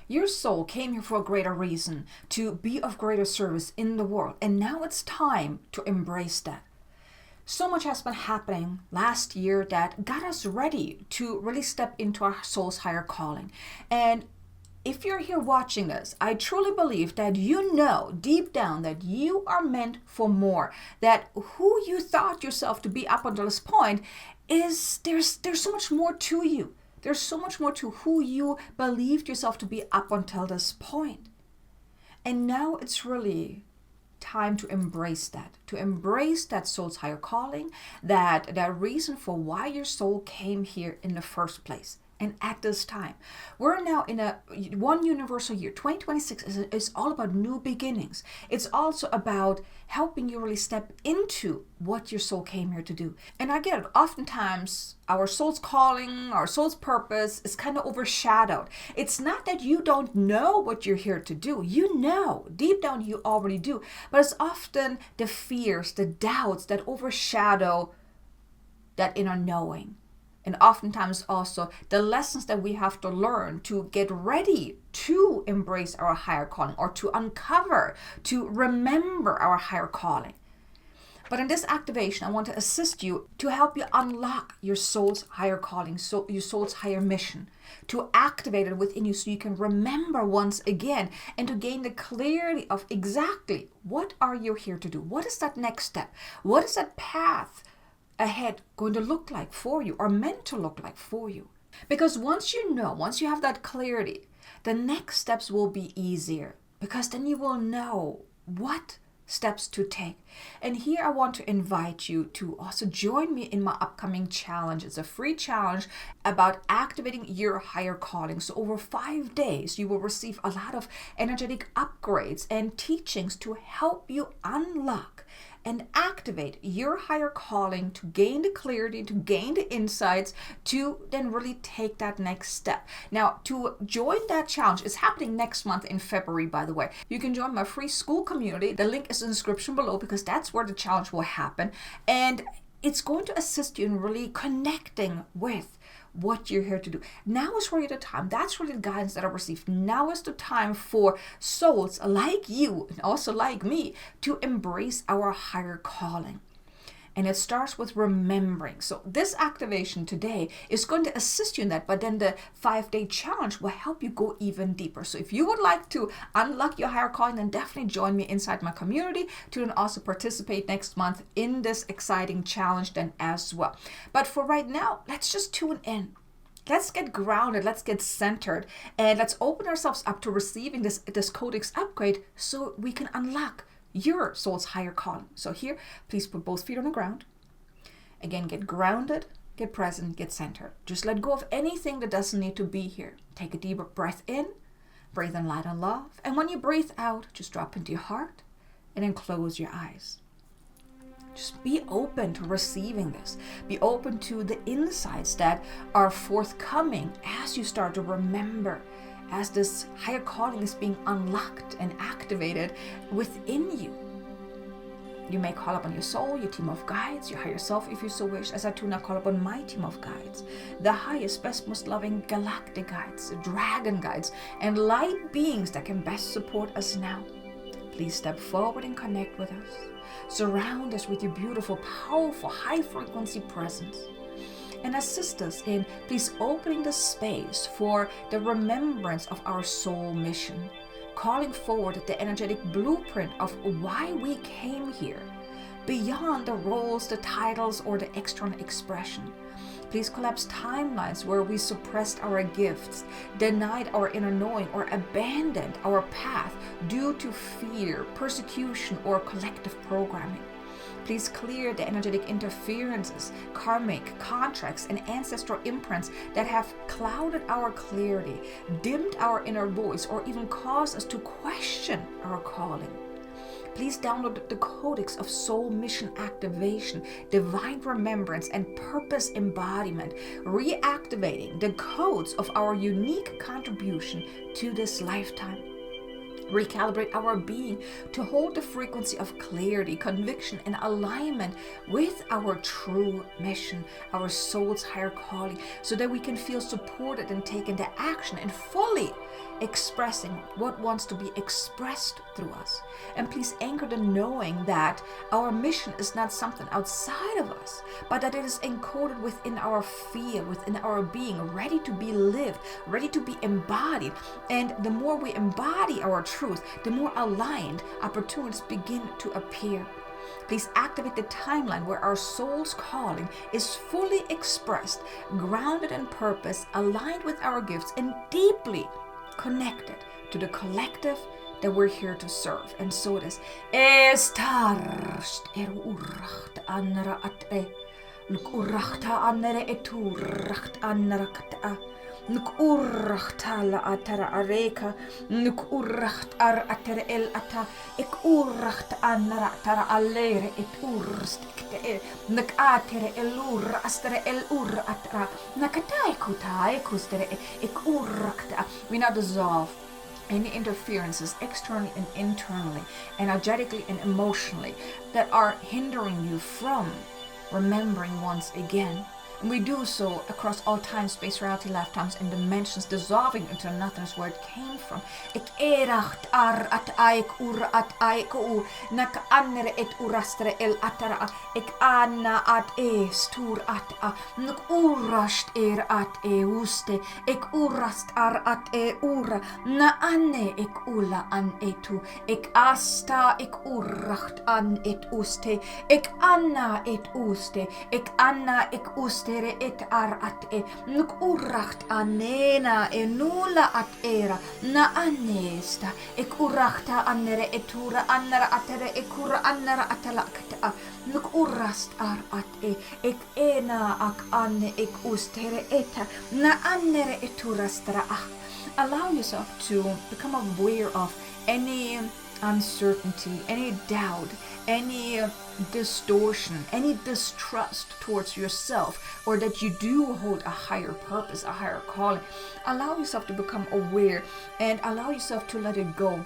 Your soul came here for a greater reason, to be of greater service in the world. And now it's time to embrace that. So much has been happening last year that got us ready to really step into our soul's higher calling. And if you're here watching this, I truly believe that you know deep down that you are meant for more. That who you thought yourself to be up until this point is there's so much more to you. There's so much more to who you believed yourself to be up until this point. And now it's really time to embrace that soul's higher calling, that reason for why your soul came here in the first place. And at this time, we're now in a one universal year. 2026 is all about new beginnings. It's also about helping you really step into what your soul came here to do. And I get it. Oftentimes, our soul's calling, our soul's purpose is kind of overshadowed. It's not that you don't know what you're here to do. You know, deep down you already do. But it's often the fears, the doubts that overshadow that inner knowing. And oftentimes also the lessons that we have to learn to get ready to embrace our higher calling, or to uncover, to remember our higher calling. But in this activation, I want to assist you to help you unlock your soul's higher calling, so your soul's higher mission, to activate it within you so you can remember once again, and to gain the clarity of exactly what are you here to do? What is that next step? What is that path ahead going to look like for you, or meant to look like for you? Because once you have that clarity, the next steps will be easier, because then you will know what steps to take. And here I want to invite you to also join me in my upcoming challenge. It's a free challenge about activating your higher calling. So over 5 days, you will receive a lot of energetic upgrades and teachings to help you unlock and activate your higher calling, to gain the clarity, to gain the insights, to then really take that next step. Now, to join that challenge, it's happening next month in February, by the way. You can join my free school community. The link is in the description below, because that's where the challenge will happen. And it's going to assist you in really connecting with what you're here to do. Now is really the time. That's really the guidance that I received. Now is the time for souls like you and also like me to embrace our higher calling. And it starts with remembering. So this activation today is going to assist you in that, but then the 5-day challenge will help you go even deeper. So if you would like to unlock your higher calling, then definitely join me inside my community to then also participate next month in this exciting challenge then as well. But for right now, let's just tune in. Let's get grounded, let's get centered, and let's open ourselves up to receiving this codex upgrade so we can unlock your soul's higher calling. So here, please put both feet on the ground. Again, get grounded, get present, get centered. Just let go of anything that doesn't need to be here. Take a deep breath in, breathe in light and love. And when you breathe out, just drop into your heart and then close your eyes. Just be open to receiving this. Be open to the insights that are forthcoming as you start to remember, as this higher calling is being unlocked and activated within you. You may call upon your soul, your team of guides, your higher self if you so wish, as I do now call upon my team of guides, the highest, best, most loving galactic guides, dragon guides, and light beings that can best support us now. Please step forward and connect with us. Surround us with your beautiful, powerful, high-frequency presence. And assist us in please opening the space for the remembrance of our soul mission, calling forward the energetic blueprint of why we came here, beyond the roles, the titles, or the external expression. Please collapse timelines where we suppressed our gifts, denied our inner knowing, or abandoned our path due to fear, persecution, or collective programming. Please clear the energetic interferences, karmic contracts, and ancestral imprints that have clouded our clarity, dimmed our inner voice, or even caused us to question our calling. Please download the Codex of Soul Mission Activation, Divine Remembrance, and Purpose Embodiment, reactivating the codes of our unique contribution to this lifetime. Recalibrate our being to hold the frequency of clarity, conviction, and alignment with our true mission, our soul's higher calling, so that we can feel supported and take into action and fully expressing what wants to be expressed through us. And please anchor the knowing that our mission is not something outside of us, but that it is encoded within our field, within our being, ready to be lived, ready to be embodied. And the more we embody our truth, the more aligned opportunities begin to appear. Please activate the timeline where our soul's calling is fully expressed, grounded in purpose, aligned with our gifts, and deeply connected to the collective that we're here to serve. And so it is. Nuk urrachtala atara areka, nuk urracht ar atara el ata, ek urracht anara atara alere et urstikte, nuk atere elur astere el ur atara, nakatai kutai kustere ek urrakta. We now dissolve any interferences externally and internally, energetically and emotionally, that are hindering you from remembering once again. And we do so across all time, space, reality, lifetimes, and dimensions, dissolving into nothingness where it came from. Ik eracht ar at aik ur at aik ur, nak andere et urastre el atara, ik anna at stur at a, nuk urast at uste, ik urast ar at ura, na anne ik ula an etu, ik asta ik uracht an et uste, ik anna et uste, ik anna ik uste. Et ar at nuk uracht anena nula at era na anesta ek urachta anere etura anara atere ekura anara atalakta nuk urast ar at ek ena ak anne ek ustere eta na anere eturastra. Allow yourself to become aware of any uncertainty, any doubt, any distortion, any distrust towards yourself, or that you do hold a higher purpose, a higher calling. Allow yourself to become aware and allow yourself to let it go,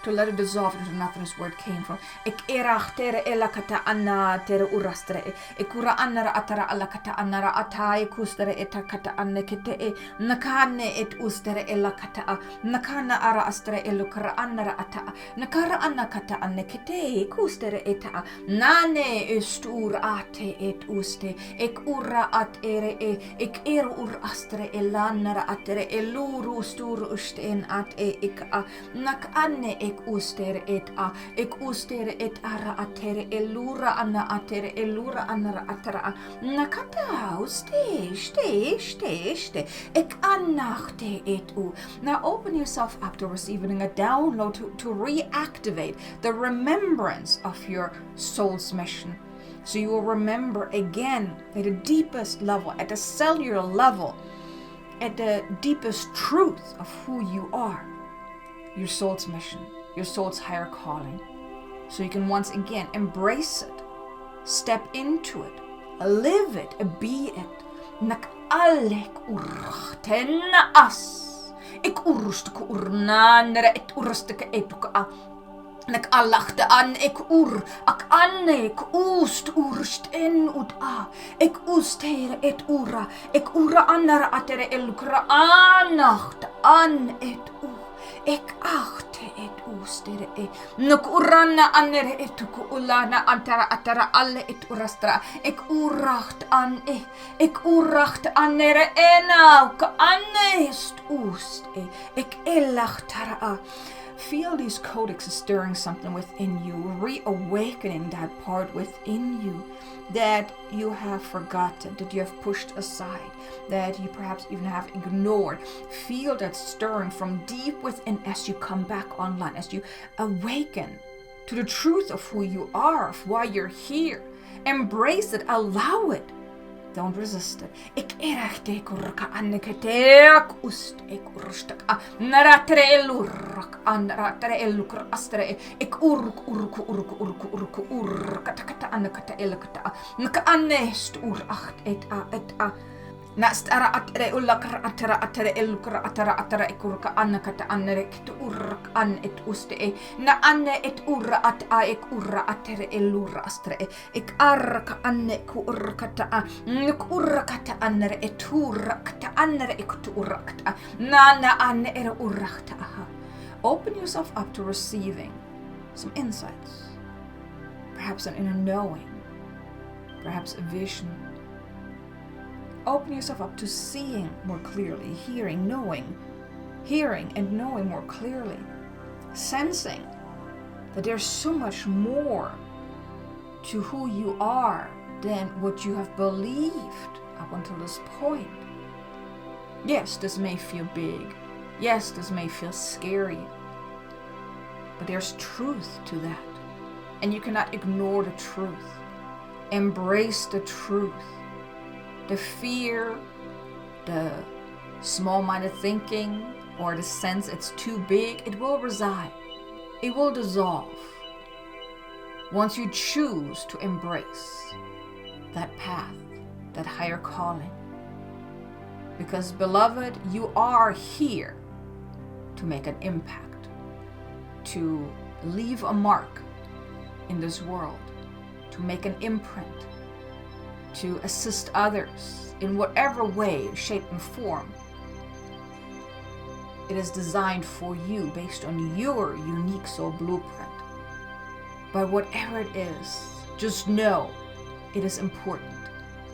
to let it dissolve into nothingness where it came from. Ek erach tere elakata anna tere urastere, ekura annara atara alakata annara atai kustere etakata annekete nakane et ustere elakata nakana ara astere elukara annara ata nakara annakata annekete kustere eta nane estur ate et uste ek ura at ere ek ur astere elanara atere eluru stur usten at ek nak anne ek uster et ara atere elura anna atere elura anara atara nakata ste ek annachte et u. Now open yourself up to receiving a download to reactivate the remembrance of your soul's mission. So you will remember again at the deepest level, at the cellular level, at the deepest truth of who you are, your soul's mission, your soul's higher calling. So you can once again embrace it, step into it, live it, be it. Nak alek urten as. Ik urustuk urnandere et urustuk etuka. Nak alachte an ek ak anne ek urst en ut a. Ek ustere et ura. Ek ura annara atere elukra anacht an et u. Ek achte et ustere nuk uranna annere etuku ulana antara atara alle et urastra. Ek uracht an ek uracht annere ena ka anne est ust ek elachtara. Feel these codexes stirring something within you, reawakening that part within you that you have forgotten, that you have pushed aside, that you perhaps even have ignored. Feel that stirring from deep within as you come back online, as you awaken to the truth of who you are, of why you're here. Embrace it, allow it. Don't resist it. Ik erachte kurka anneketeak ust ek urustak naratre elurak anratre elukra astre ek uruk katakata annekata elakata naka annest ur acht et a Nastara atere ulakar atara atere elukra atara atara ekurka anakata anere kitu urrak an et uste e na anne et urra at a ek urra atere elura astre ek arka anne ku urkata a nuk urkata anere et urrakta anere ekutu urrakta na anne era urrakta aha. Open yourself up to receiving some insights, perhaps an inner knowing, perhaps a vision. Open yourself up to seeing more clearly, hearing and knowing more clearly, sensing that there's so much more to who you are than what you have believed up until this point. Yes, this may feel big. Yes, this may feel scary. But there's truth to that. And you cannot ignore the truth. Embrace the truth. The fear, the small-minded thinking, or the sense it's too big, it will reside. It will dissolve once you choose to embrace that path, that higher calling. Because, beloved, you are here to make an impact, to leave a mark in this world, to make an imprint, to assist others in whatever way, shape, and form. It is designed for you based on your unique soul blueprint. But whatever it is, just know it is important.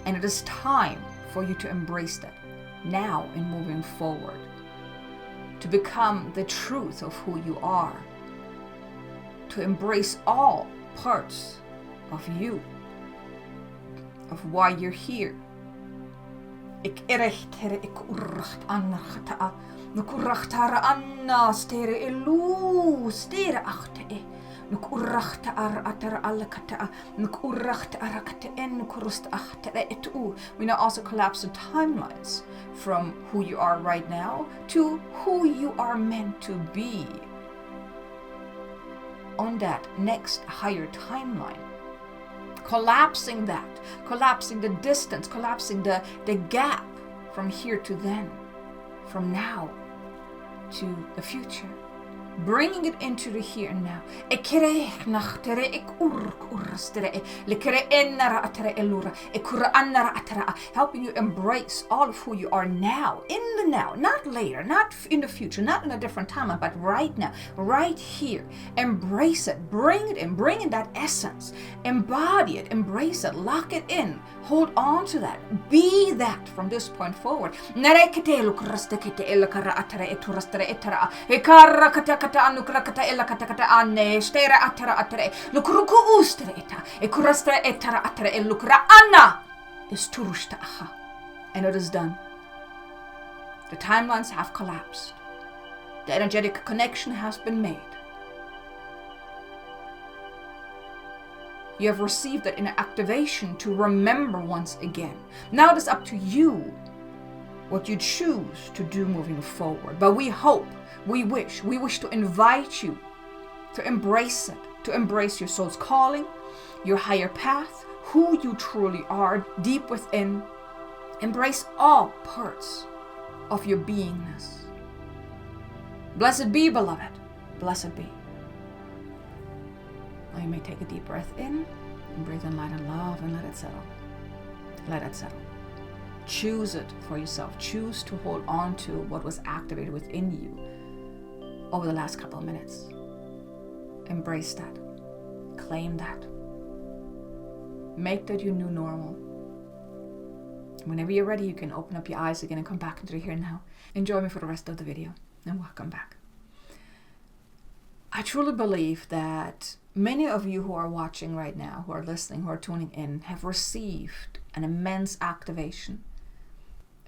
And it is time for you to embrace that now in moving forward. To become the truth of who you are. To embrace all parts of you. Of why you're here. Ik erechtere ik urracht anna khata'a nuk urrachtara anna stere elu stere achte e nuk urracht ar atara allakata'a nuk urracht arakate en kurust achtere etu. We now also collapse the timelines from who you are right now to who you are meant to be on that next higher timeline. Collapsing the distance, collapsing the gap from here to then, from now to the future, bringing it into the here and now. Helping you embrace all of who you are now, in the now, not later, not in the future, not in a different time, but right now, right here. Embrace it, bring it in, bring in that essence, embody it, embrace it, lock it in, hold on to that, be that from this point forward. Kata anukra kata ella kata kata anne stera atara atare lukruku ustere eta e kurastra etara atare e lukra anna is turushta aha. And it is done. The timelines have collapsed. The energetic connection has been made. You have received that inner activation to remember once again. Now it is up to you what you choose to do moving forward. But we hope, we wish to invite you to embrace it, to embrace your soul's calling, your higher path, who you truly are deep within. Embrace all parts of your beingness. Blessed be, beloved. Blessed be. Now you may take a deep breath in and breathe in light and love and let it settle. Let it settle. Choose it for yourself. Choose to hold on to what was activated within you over the last couple of minutes. Embrace that. Claim that. Make that your new normal. Whenever you're ready, you can open up your eyes again and come back into the here and now. Enjoy me for the rest of the video, and welcome back. I truly believe that many of you who are watching right now, who are listening, who are tuning in, have received an immense activation.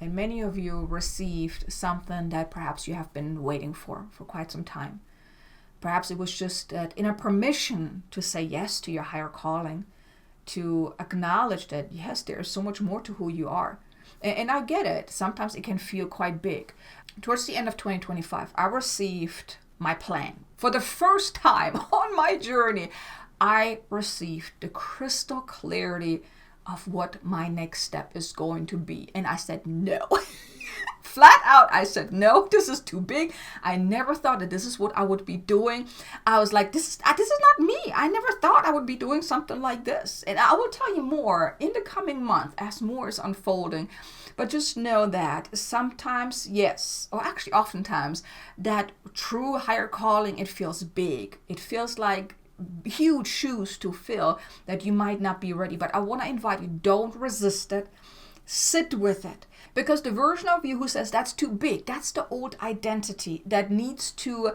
And many of you received something that perhaps you have been waiting for quite some time. Perhaps it was just that inner permission to say yes to your higher calling, to acknowledge that, yes, there is so much more to who you are. And I get it. Sometimes it can feel quite big. Towards the end of 2025, I received my plan. For the first time on my journey, I received the crystal clarity of what my next step is going to be. And I said no. Flat out, I said, no, this is too big. I never thought that this is what I would be doing. I was like, this is not me. I never thought I would be doing something like this. And I will tell you more in the coming month as more is unfolding. But just know that sometimes, yes, or actually oftentimes, that true higher calling, it feels big. It feels like huge shoes to fill that you might not be ready. But I want to invite you, don't resist it. Sit with it. Because the version of you who says that's too big, that's the old identity that needs to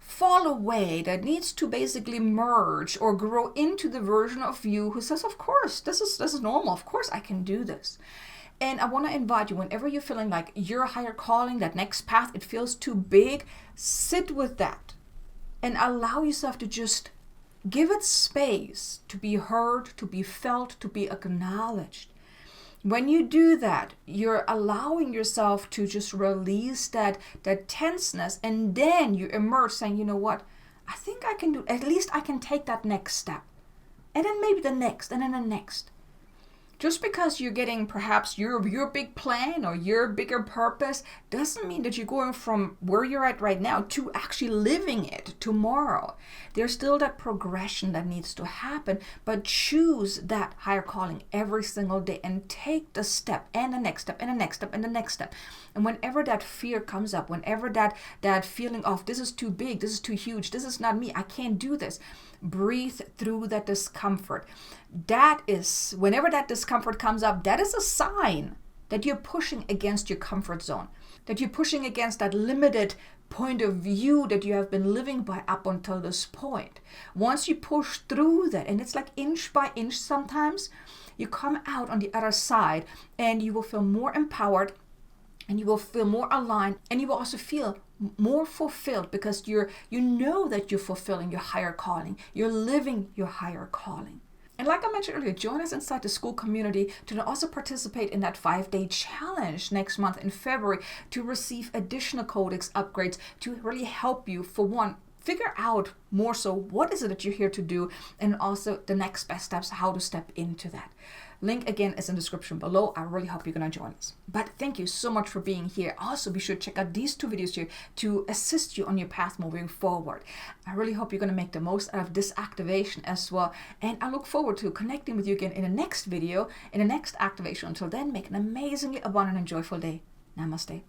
fall away, that needs to basically merge or grow into the version of you who says, of course, this is normal. Of course I can do this. And I want to invite you, whenever you're feeling like your higher calling, that next path, it feels too big, sit with that and allow yourself to just give it space to be heard, to be felt, to be acknowledged. When you do that, you're allowing yourself to just release that tenseness, and then you emerge saying, you know what, I think I can do, at least I can take that next step. And then maybe the next, and then the next. Just because you're getting perhaps your big plan or your bigger purpose doesn't mean that you're going from where you're at right now to actually living it tomorrow. There's still that progression that needs to happen, but choose that higher calling every single day and take the step and the next step and the next step and the next step. And whenever that fear comes up, whenever that feeling of this is too big, this is too huge, this is not me, I can't do this, breathe through that discomfort. That is, whenever that discomfort comes up, that is a sign that you're pushing against your comfort zone, that you're pushing against that limited point of view that you have been living by up until this point. Once you push through that, and it's like inch by inch sometimes, you come out on the other side and you will feel more empowered and you will feel more aligned, and you will also feel more fulfilled because you know that you're fulfilling your higher calling. You're living your higher calling. And like I mentioned earlier, join us inside the school community to also participate in that 5-day challenge next month in February to receive additional codex upgrades to really help you, for one, figure out more so what is it that you're here to do, and also the next best steps, how to step into that. Link again is in the description below. I really hope you're going to join us. But thank you so much for being here. Also, be sure to check out these 2 videos here to assist you on your path moving forward. I really hope you're going to make the most out of this activation as well. And I look forward to connecting with you again in the next video, in the next activation. Until then, make an amazingly abundant and joyful day. Namaste.